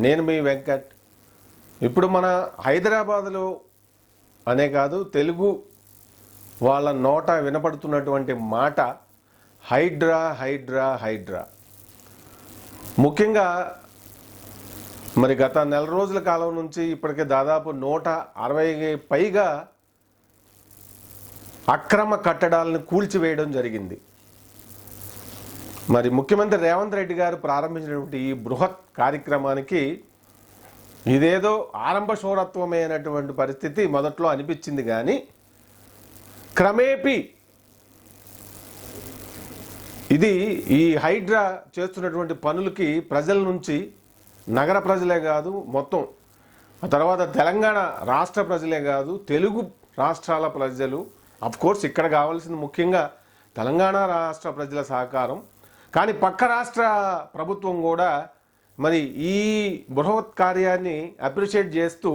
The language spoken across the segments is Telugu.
నేను మీ వెంకట్. ఇప్పుడు మన హైదరాబాదులో అనే కాదు, తెలుగు వాళ్ళ నోట వినపడుతున్నటువంటి మాట హైడ్రా హైడ్రా హైడ్రా. ముఖ్యంగా మరి గత నెల రోజుల కాలం నుంచి ఇప్పటికే దాదాపు 160 పైగా అక్రమ కట్టడాలను కూల్చివేయడం జరిగింది. మరి ముఖ్యమంత్రి రేవంత్ రెడ్డి గారు ప్రారంభించినటువంటి ఈ బృహత్ కార్యక్రమానికి ఇదేదో ఆరంభ శూరత్వమైనటువంటి పరిస్థితి మొదట్లో అనిపించింది. కానీ క్రమేపీ ఇది ఈ హైడ్రా చేస్తున్నటువంటి పనులకి ప్రజల నుంచి, నగర ప్రజలే కాదు మొత్తం, ఆ తర్వాత తెలంగాణ రాష్ట్ర ప్రజలే కాదు, తెలుగు రాష్ట్రాల ప్రజలు, అఫ్కోర్స్ ఇక్కడ కావాల్సింది ముఖ్యంగా తెలంగాణ రాష్ట్ర ప్రజల సహకారం, కానీ పక్క రాష్ట్ర ప్రభుత్వం కూడా మరి ఈ బృహత్ కార్యాన్ని అప్రిషియేట్ చేస్తూ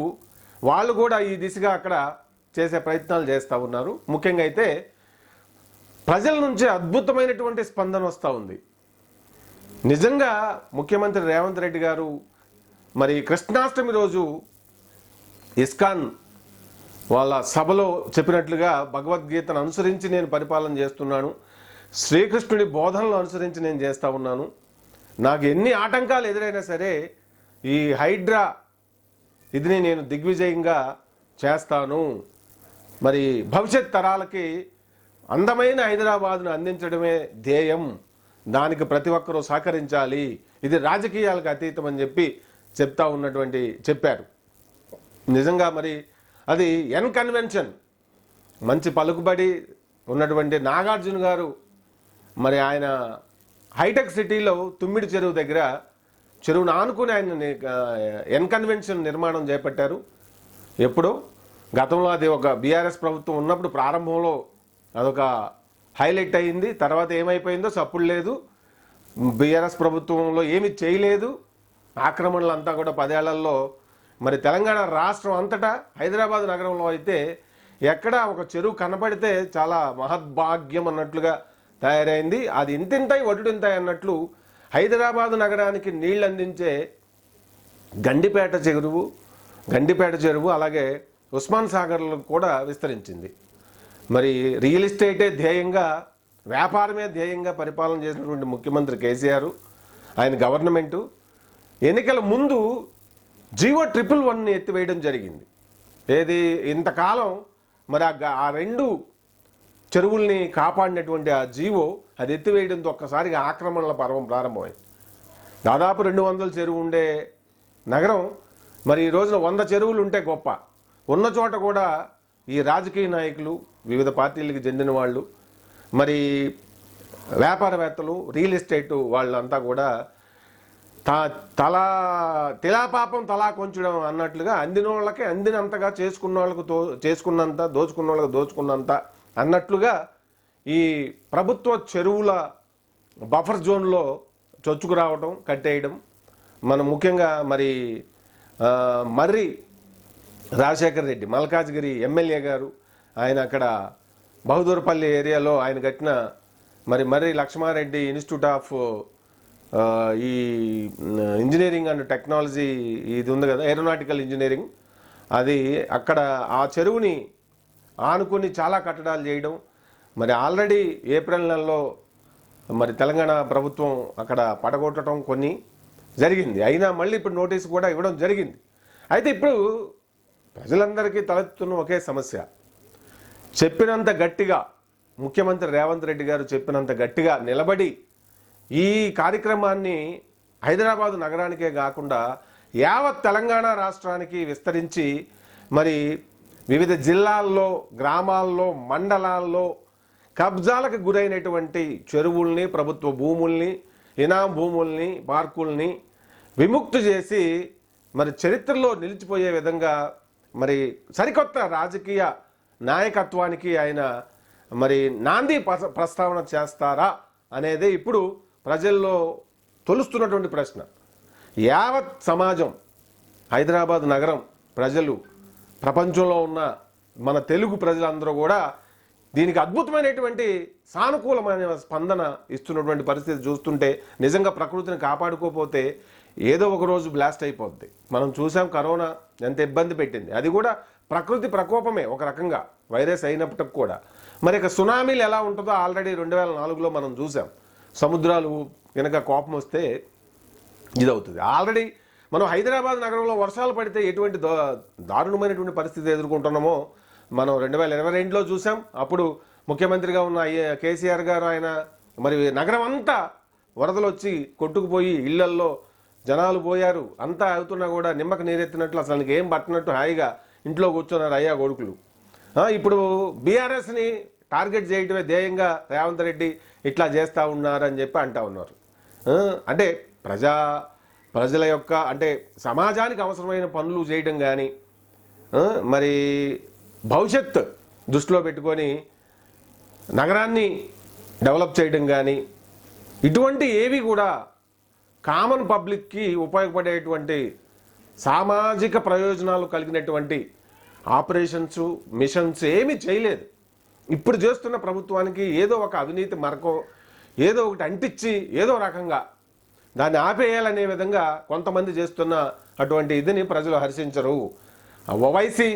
వాళ్ళు కూడా ఈ దిశగా అక్కడ చేసే ప్రయత్నాలు చేస్తూ ఉన్నారు. ముఖ్యంగా అయితే ప్రజల నుంచి అద్భుతమైనటువంటి స్పందన వస్తూ ఉంది. నిజంగా ముఖ్యమంత్రి రేవంత్ రెడ్డి గారు మరి కృష్ణాష్టమి రోజు ఇస్కాన్ వాళ్ళ సభలో చెప్పినట్లుగా భగవద్గీతను అనుసరించి నేను పరిపాలన చేస్తున్నాను, శ్రీకృష్ణుడి బోధనలు అనుసరించి నేను చేస్తూ ఉన్నాను, నాకు ఎన్ని ఆటంకాలు ఎదురైనా సరే ఈ హైడ్రా ఇదిని నేను దిగ్విజయంగా చేస్తాను, మరి భవిష్యత్ తరాలకి అందమైన హైదరాబాద్ను అందించడమే ధ్యేయం, దానికి ప్రతి ఒక్కరూ సహకరించాలి, ఇది రాజకీయాలకు అతీతం అని చెప్పారు. నిజంగా మరి అది ఎన్ కన్వెన్షన్, మంచి పలుకుబడి ఉన్నటువంటి నాగార్జున గారు మరి ఆయన హైటెక్ సిటీలో తుమ్మిడి చెరువు దగ్గర చెరువును ఆనుకుని ఆయన ఎన్ కన్వెన్షన్ నిర్మాణం చేపట్టారు. ఎప్పుడో గతంలో అది ఒక బీఆర్ఎస్ ప్రభుత్వం ఉన్నప్పుడు ప్రారంభంలో అదొక హైలైట్ అయింది. తర్వాత ఏమైపోయిందో చప్పుడు లేదు. బీఆర్ఎస్ ప్రభుత్వంలో ఏమి చేయలేదు. ఆక్రమణలు అంతా కూడా 10 ఏళ్లలో మరి తెలంగాణ రాష్ట్రం అంతటా, హైదరాబాద్ నగరంలో అయితే ఎక్కడ ఒక చెరువు కనపడితే చాలా మహద్భాగ్యం అన్నట్లుగా తయారైంది. అది ఇంతింతాయి వడ్డింతాయి అన్నట్లు హైదరాబాద్ నగరానికి నీళ్లు అందించే గండిపేట చెరువు అలాగే ఉస్మాన్ సాగర్లో కూడా విస్తరించింది. మరి రియల్ ఎస్టేటే ధ్యేయంగా, వ్యాపారమే ధ్యేయంగా పరిపాలన చేసినటువంటి ముఖ్యమంత్రి కేసీఆర్, ఆయన గవర్నమెంటు ఎన్నికల ముందు జీవో 111ని ఎత్తివేయడం జరిగింది. ఏది ఇంతకాలం మరి ఆ 2 చెరువుల్ని కాపాడినటువంటి ఆ జీవో అది ఎత్తివేయడంతో ఒక్కసారిగా ఆక్రమణల పర్వం ప్రారంభమైంది. దాదాపు 200 చెరువు ఉండే నగరం మరి ఈ రోజున 100 చెరువులు ఉంటే గొప్ప. ఉన్న చోట కూడా ఈ రాజకీయ నాయకులు, వివిధ పార్టీలకు చెందిన వాళ్ళు, మరి వ్యాపారవేత్తలు, రియల్ ఎస్టేట్ వాళ్ళంతా కూడా తిలాపాపం తలా కొంచడం అన్నట్లుగా అందిన వాళ్ళకి అందినంతగా చేసుకున్న వాళ్ళకు చేసుకున్నంత, దోచుకున్న వాళ్ళకి దోచుకున్నంత అన్నట్లుగా ఈ ప్రభుత్వ చెరువుల బఫర్ జోన్లో చొచ్చుకురావటం, కట్టేయడం. మనం ముఖ్యంగా మరి మర్రి రాజశేఖర్ రెడ్డి, మల్కాజ్గిరి ఎమ్మెల్యే గారు, ఆయన అక్కడ బహదూర్పల్లి ఏరియాలో ఆయన కట్టిన మర్రి లక్ష్మారెడ్డి ఇన్స్టిట్యూట్ ఆఫ్ ఈ ఇంజనీరింగ్ అండ్ టెక్నాలజీ ఇది ఉంది కదా, ఏరోనాటికల్ ఇంజనీరింగ్, అది అక్కడ ఆ చెరువుని ఆనుకుని చాలా కట్టడాలు చేయడం. మరి ఆల్రెడీ ఏప్రిల్ నెలలో మరి తెలంగాణ ప్రభుత్వం అక్కడ పడగొట్టడం కొన్ని జరిగింది. అయినా మళ్ళీ ఇప్పుడు నోటీసు కూడా ఇవ్వడం జరిగింది. అయితే ఇప్పుడు ప్రజలందరికీ తలెత్తున్న ఒకే సమస్య, చెప్పినంత గట్టిగా ముఖ్యమంత్రి రేవంత్ రెడ్డి గారు చెప్పినంత గట్టిగా నిలబడి ఈ కార్యక్రమాన్ని హైదరాబాద్ నగరానికే కాకుండా యావత్ తెలంగాణ రాష్ట్రానికి విస్తరించి మరి వివిధ జిల్లాల్లో, గ్రామాల్లో, మండలాల్లో కబ్జాలకు గురైనటువంటి చెరువుల్ని, ప్రభుత్వ భూముల్ని, ఇనాం భూముల్ని, పార్కుల్ని విముక్తి చేసి మరి చరిత్రలో నిలిచిపోయే విధంగా మరి సరికొత్త రాజకీయ నాయకత్వానికి ఆయన మరి నాంది ప్రస్తావన చేస్తారా అనేది ఇప్పుడు ప్రజల్లో తొలుస్తున్నటువంటి ప్రశ్న. యావత్ సమాజం, హైదరాబాద్ నగరం ప్రజలు, ప్రపంచంలో ఉన్న మన తెలుగు ప్రజలందరూ కూడా దీనికి అద్భుతమైనటువంటి సానుకూలమైన స్పందన ఇస్తున్నటువంటి పరిస్థితి చూస్తుంటే నిజంగా ప్రకృతిని కాపాడుకోకపోతే ఏదో ఒక రోజు బ్లాస్ట్ అయిపోద్ది. మనం చూసాం కరోనా ఎంత ఇబ్బంది పెట్టింది. అది కూడా ప్రకృతి ప్రకోపమే ఒక రకంగా, వైరస్ అయినప్పటికి కూడా. మరి ఇక సునామీలు ఎలా ఉంటుందో ఆల్రెడీ 2004లో మనం చూసాం. సముద్రాలు కనుక కోపం వస్తే ఇదవుతుంది. ఆల్రెడీ మనం హైదరాబాద్ నగరంలో వర్షాలు పడితే ఎటువంటి దారుణమైనటువంటి పరిస్థితి ఎదుర్కొంటున్నామో మనం 2022లో చూసాం. అప్పుడు ముఖ్యమంత్రిగా ఉన్న కేసీఆర్ గారు ఆయన మరి నగరం అంతా వరదలు వచ్చి కొట్టుకుపోయి ఇళ్లల్లో జనాలు పోయారు. అంతా అవుతున్నా కూడా నిమ్మక నీరెత్తినట్లు అసలు ఏం పట్టినట్టు హాయిగా ఇంట్లో కూర్చున్నారు అయ్యా కొడుకులు. ఇప్పుడు బీఆర్ఎస్ని టార్గెట్ చేయటమే ధ్యేయంగా రేవంత్ రెడ్డి ఇట్లా చేస్తూ ఉన్నారని చెప్పి అంటూ ఉన్నారు. అంటే ప్రజల యొక్క అంటే సమాజానికి అవసరమైన పనులు చేయడం కానీ, మరి భవిష్యత్ దృష్టిలో పెట్టుకొని నగరాన్ని డెవలప్ చేయడం కానీ, ఇటువంటి ఏవి కూడా కామన్ పబ్లిక్కి ఉపయోగపడేటువంటి సామాజిక ప్రయోజనాలు కలిగినటువంటి ఆపరేషన్స్ మిషన్స్ ఏమీ చేయలేదు. ఇప్పుడు చేస్తున్న ప్రభుత్వానికి ఏదో ఒక అవినీతి మరకో ఏదో ఒకటి అంటించి ఏదో రకంగా దాన్ని ఆపేయాలనే విధంగా కొంతమంది చేస్తున్న అటువంటి ఇదిని ప్రజలు హర్షించరు. ఓవైసీ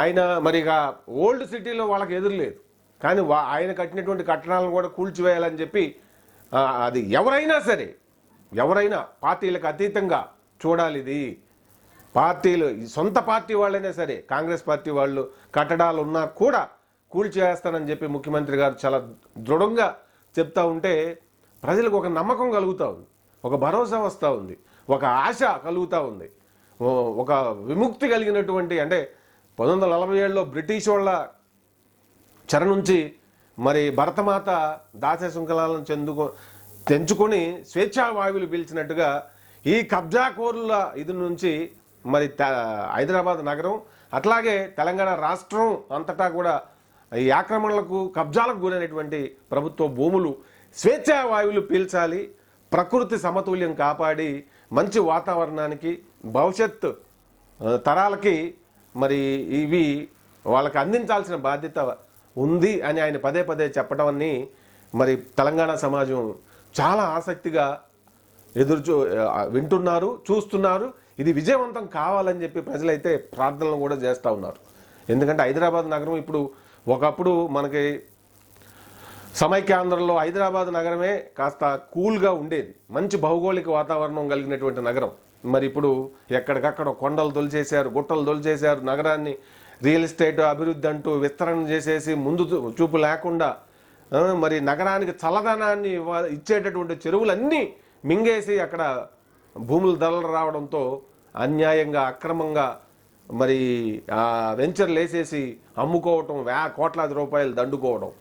ఆయన మరిగా ఓల్డ్ సిటీలో వాళ్ళకి ఎదురులేదు, కానీ ఆయన కట్టినటువంటి కట్టడాలను కూడా కూల్చివేయాలని చెప్పి అది ఎవరైనా పార్టీలకు అతీతంగా చూడాలి. ఇది పార్టీలు సొంత పార్టీ వాళ్ళైనా సరే, కాంగ్రెస్ పార్టీ వాళ్ళు కట్టడాలు ఉన్నా కూడా కూల్చేస్తానని చెప్పి ముఖ్యమంత్రి గారు చాలా దృఢంగా చెప్తా ఉంటే ప్రజలకు ఒక నమ్మకం కలుగుతూ ఉంది, ఒక భరోసా వస్తూ ఉంది, ఒక ఆశ కలుగుతూ ఉంది, ఒక విముక్తి కలిగినటువంటి. అంటే 1947లో బ్రిటిష్ వాళ్ళ చెర నుంచి మరి భరతమాత దాస్య శృంఖలాలను తెంచుకొని స్వేచ్ఛా వాయువులు పీల్చినట్టుగా ఈ కబ్జా కోరుల ఇది నుంచి మరి హైదరాబాద్ నగరం అట్లాగే తెలంగాణ రాష్ట్రం అంతటా కూడా ఈ ఆక్రమణలకు కబ్జాలకు గురైనటువంటి ప్రభుత్వ భూములు స్వేచ్ఛా వాయువులు పీల్చాలి, ప్రకృతి సమతుల్యం కాపాడి మంచి వాతావరణానికి భవిష్యత్ తరాలకి మరి ఇవి వాళ్ళకి అందించాల్సిన బాధ్యత ఉంది అని ఆయన పదే పదే చెప్పడాన్ని మరి తెలంగాణ సమాజం చాలా ఆసక్తిగా వింటున్నారు, చూస్తున్నారు. ఇది విజయవంతం కావాలని చెప్పి ప్రజలైతే ప్రార్థనలు కూడా చేస్తూ ఉన్నారు. ఎందుకంటే హైదరాబాద్ నగరం ఇప్పుడు ఒకప్పుడు మనకి సమైక్యాంధ్రలో హైదరాబాద్ నగరమే కాస్త కూల్గా ఉండేది, మంచి భౌగోళిక వాతావరణం కలిగినటువంటి నగరం. మరి ఇప్పుడు ఎక్కడికక్కడ కొండలు తొలిచేశారు, గుట్టలు తొలిచేశారు, నగరాన్ని రియల్ ఎస్టేట్ అభివృద్ధి అంటూ విస్తరణ చేసేసి ముందు చూపు లేకుండా మరి నగరానికి చల్లదనాన్ని ఇచ్చేటటువంటి చెరువులన్నీ మింగేసి అక్కడ భూములు ధరలు రావడంతో అన్యాయంగా అక్రమంగా మరి వెంచర్లు వేసేసి అమ్ముకోవటం, కోట్లాది రూపాయలు దండుకోవడం,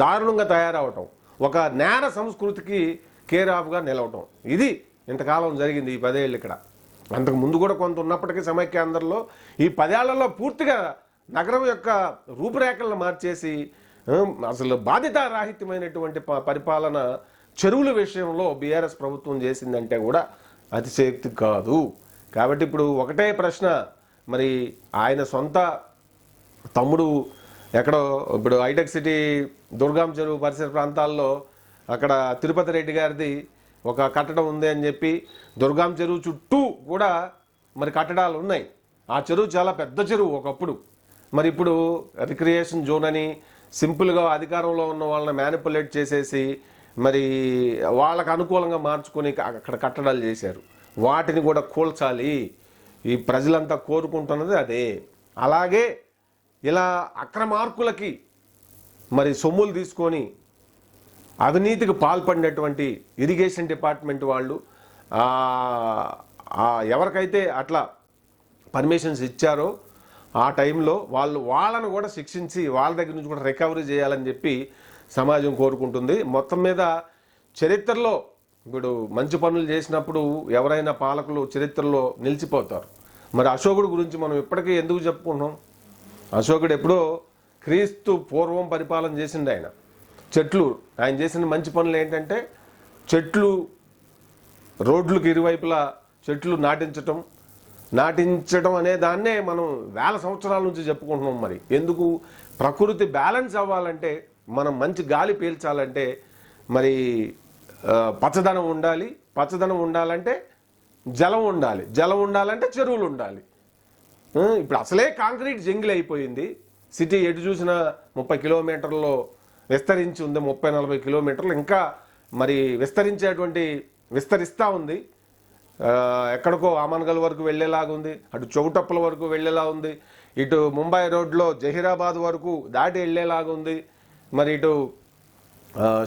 దారుణంగా తయారవటం, ఒక నేర సంస్కృతికి కేర్ ఆఫ్గా నిలవటం, ఇది ఇంతకాలం జరిగింది ఈ 10 ఏళ్ళు. ఇక్కడ అంతకు ముందు కూడా కొంత ఉన్నప్పటికీ సమైక్యాంధ్రలో ఈ 10 ఏళ్లలో పూర్తిగా నగరం యొక్క రూపురేఖలను మార్చేసి అసలు బాధ్యతారాహిత్యమైనటువంటి పరిపాలన చెరువుల విషయంలో బీఆర్ఎస్ ప్రభుత్వం చేసిందంటే కూడా అతిశయోక్తి కాదు. కాబట్టి ఇప్పుడు ఒకటే ప్రశ్న, మరి ఆయన సొంత తమ్ముడు ఎక్కడో ఇప్పుడు హైటెక్ సిటీ దుర్గాం చెరువు పరిసర ప్రాంతాల్లో అక్కడ తిరుపతి రెడ్డి గారిది ఒక కట్టడం ఉంది అని చెప్పి దుర్గాం చెరువు చుట్టూ కూడా మరి కట్టడాలు ఉన్నాయి. ఆ చెరువు చాలా పెద్ద చెరువు ఒకప్పుడు. మరి ఇప్పుడు రిక్రియేషన్ జోన్ అని సింపుల్గా అధికారంలో ఉన్న వాళ్ళని మ్యానిపులేట్ చేసేసి మరి వాళ్ళకు అనుకూలంగా మార్చుకొని అక్కడ కట్టడాలు చేశారు. వాటిని కూడా కూల్చాలి, ఈ ప్రజలంతా కోరుకుంటున్నది అదే. అలాగే ఇలా అక్రమార్కులకి మరి సొమ్ములు తీసుకొని అవినీతికి పాల్పడినటువంటి ఇరిగేషన్ డిపార్ట్మెంట్ వాళ్ళు ఎవరికైతే అట్లా పర్మిషన్స్ ఇచ్చారో ఆ టైంలో వాళ్ళను కూడా శిక్షించి వాళ్ళ దగ్గర నుంచి కూడా రికవరీ చేయాలని చెప్పి సమాజం కోరుకుంటుంది. మొత్తం మీద చరిత్రలో ఇప్పుడు మంచి పనులు చేసినప్పుడు ఎవరైనా పాలకులు చరిత్రలో నిలిచిపోతారు. మరి అశోకుడు గురించి మనం ఇప్పటికీ ఎందుకు చెప్పుకుంటున్నాం? అశోకుడు ఎప్పుడో క్రీస్తు పూర్వం పరిపాలన చేసిండు. ఆయన చేసిన మంచి పనులు ఏంటంటే చెట్లు, రోడ్లకు ఇరువైపులా చెట్లు నాటించడం అనే దాన్నే మనం వేల సంవత్సరాల నుంచి చెప్పుకుంటున్నాం. మరి ఎందుకు? ప్రకృతి బ్యాలెన్స్ అవ్వాలంటే, మనం మంచి గాలి పీల్చాలంటే మరి పచ్చదనం ఉండాలి. పచ్చదనం ఉండాలంటే జలం ఉండాలి. జలం ఉండాలంటే చెరువులు ఉండాలి. ఇప్పుడు అసలే కాంక్రీట్ జంగిల్ అయిపోయింది. సిటీ ఎటు చూసినా 30 కిలోమీటర్లలో విస్తరించి ఉంది, 30-40 కిలోమీటర్లు ఇంకా మరి విస్తరిస్తూ ఉంది. ఎక్కడికో ఆమన్గల్ వరకు వెళ్ళేలాగా ఉంది, అటు చౌటప్పల వరకు వెళ్ళేలా ఉంది, ఇటు ముంబై రోడ్లో జహీరాబాద్ వరకు దాటి వెళ్ళేలాగా ఉంది, మరి ఇటు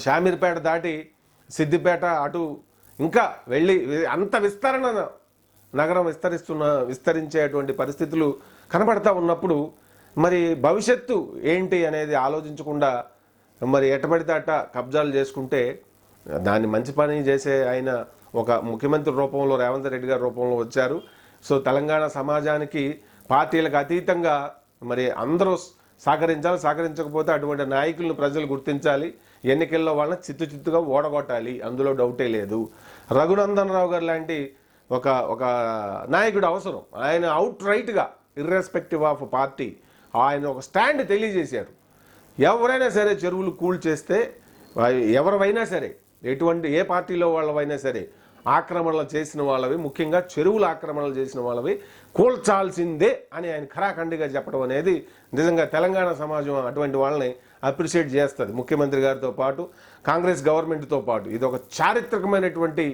షామీర్పేట దాటి సిద్దిపేట అటు ఇంకా వెళ్ళి అంత విస్తరణ నగరం విస్తరించేటువంటి పరిస్థితులు కనబడతా ఉన్నప్పుడు మరి భవిష్యత్తు ఏంటి అనేది ఆలోచించకుండా మరి ఎట్టబడితే అట్ట కబ్జాలు చేసుకుంటే దాన్ని మంచి పని చేసే ఆయన ఒక ముఖ్యమంత్రి రూపంలో రేవంత్ రెడ్డి గారి రూపంలో వచ్చారు. సో తెలంగాణ సమాజానికి పార్టీలకు అతీతంగా మరి అందరూ సహకరించకపోతే అటువంటి నాయకులను ప్రజలు గుర్తించాలి. ఎన్నికల్లో వాళ్ళని చిత్తుగా ఓడగొట్టాలి, అందులో డౌటే లేదు. రఘునందన్ రావు గారు లాంటి ఒక నాయకుడు అవసరం. ఆయన అవుట్ రైట్గా ఇర్రెస్పెక్టివ్ ఆఫ్ పార్టీ ఆయన ఒక స్టాండ్ తెలియజేశారు. ఎవరైనా సరే చెరువులు కూల్ చేస్తే ఎవరైనా సరే ఏ పార్టీలో వాళ్ళవైనా సరే ఆక్రమణలు చేసిన వాళ్ళవి, ముఖ్యంగా చెరువుల ఆక్రమణలు చేసిన వాళ్ళవి కూల్చాల్సిందే అని ఆయన ఖరాఖండిగా చెప్పడం అనేది నిజంగా తెలంగాణ సమాజం అటువంటి వాళ్ళని అప్రిషియేట్ చేస్తుంది. ముఖ్యమంత్రి గారితో పాటు కాంగ్రెస్ గవర్నమెంట్తో పాటు ఇది ఒక చారిత్రకమైనటువంటి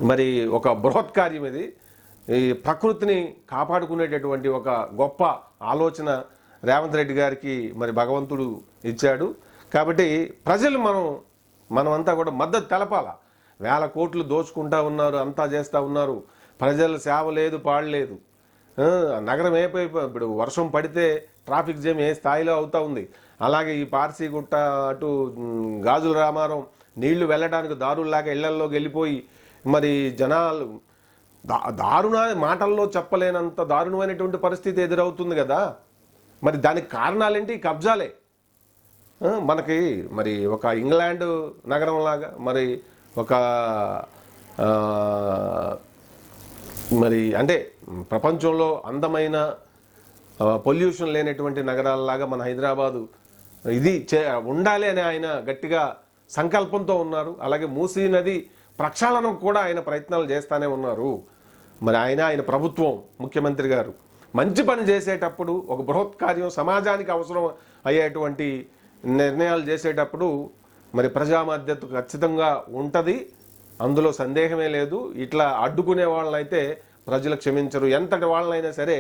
మరి ఒక బృహత్ కార్యం. ఇది ఈ ప్రకృతిని కాపాడుకునేటటువంటి ఒక గొప్ప ఆలోచన రేవంత్ రెడ్డి గారికి మరి భగవంతుడు ఇచ్చాడు. కాబట్టి ప్రజలు మనమంతా కూడా మద్దతు తెలపాల. 1000 కోట్లు దోచుకుంటా ఉన్నారు, అంతా చేస్తూ ఉన్నారు, ప్రజల సేవ లేదు, పాడలేదు. నగరం ఇప్పుడు వర్షం పడితే ట్రాఫిక్ జామ్ ఏ స్థాయిలో అవుతూ ఉంది. అలాగే ఈ పార్సీగుట్ట అటు గాజుల రామారం నీళ్లు వెళ్ళడానికి దారుల్లాగా ఇళ్లల్లోకి వెళ్ళిపోయి మరి జనాలు మాటల్లో చెప్పలేనంత దారుణమైనటువంటి పరిస్థితి ఎదురవుతుంది కదా. మరి దానికి కారణాలేంటి? కబ్జాలే. మనకి మరి ఒక ఇంగ్లాండ్ నగరం లాగా మరి మరి అంటే ప్రపంచంలో అందమైన పొల్యూషన్ లేనటువంటి నగరాలలాగా మన హైదరాబాదు ఇది ఉండాలి అని ఆయన గట్టిగా సంకల్పంతో ఉన్నారు. అలాగే మూసీ నది ప్రక్షాళనం కూడా ఆయన ప్రయత్నాలు చేస్తూనే ఉన్నారు. మరి ఆయన ప్రభుత్వం ముఖ్యమంత్రి గారు మంచి పని చేసేటప్పుడు ఒక బృహత్ కార్యం సమాజానికి అవసరం అయ్యేటువంటి నిర్ణయాలు చేసేటప్పుడు మరి ప్రజా మద్దతు ఖచ్చితంగా ఉంటుంది, అందులో సందేహమే లేదు. ఇట్లా అడ్డుకునే వాళ్ళనైతే ప్రజలు క్షమించరు. ఎంతటి వాళ్ళనైనా సరే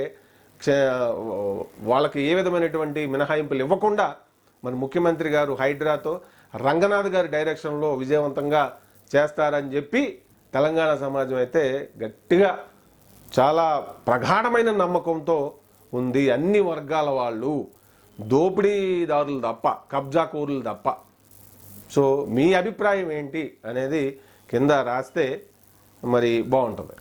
వాళ్ళకి ఏ విధమైనటువంటి మినహాయింపులు ఇవ్వకుండా మరి ముఖ్యమంత్రి గారు హైడ్రాతో రంగనాథ్ గారి డైరెక్షన్లో విజయవంతంగా చేస్తారని చెప్పి తెలంగాణ సమాజం అయితే గట్టిగా చాలా ప్రగాఢమైన నమ్మకంతో ఉంది. అన్ని వర్గాల వాళ్ళు, దోపిడీదారులు తప్ప, కబ్జాకోరులు తప్ప. సో మీ అభిప్రాయం ఏంటి అనేది కింద రాస్తే మరి బాగుంటుంది.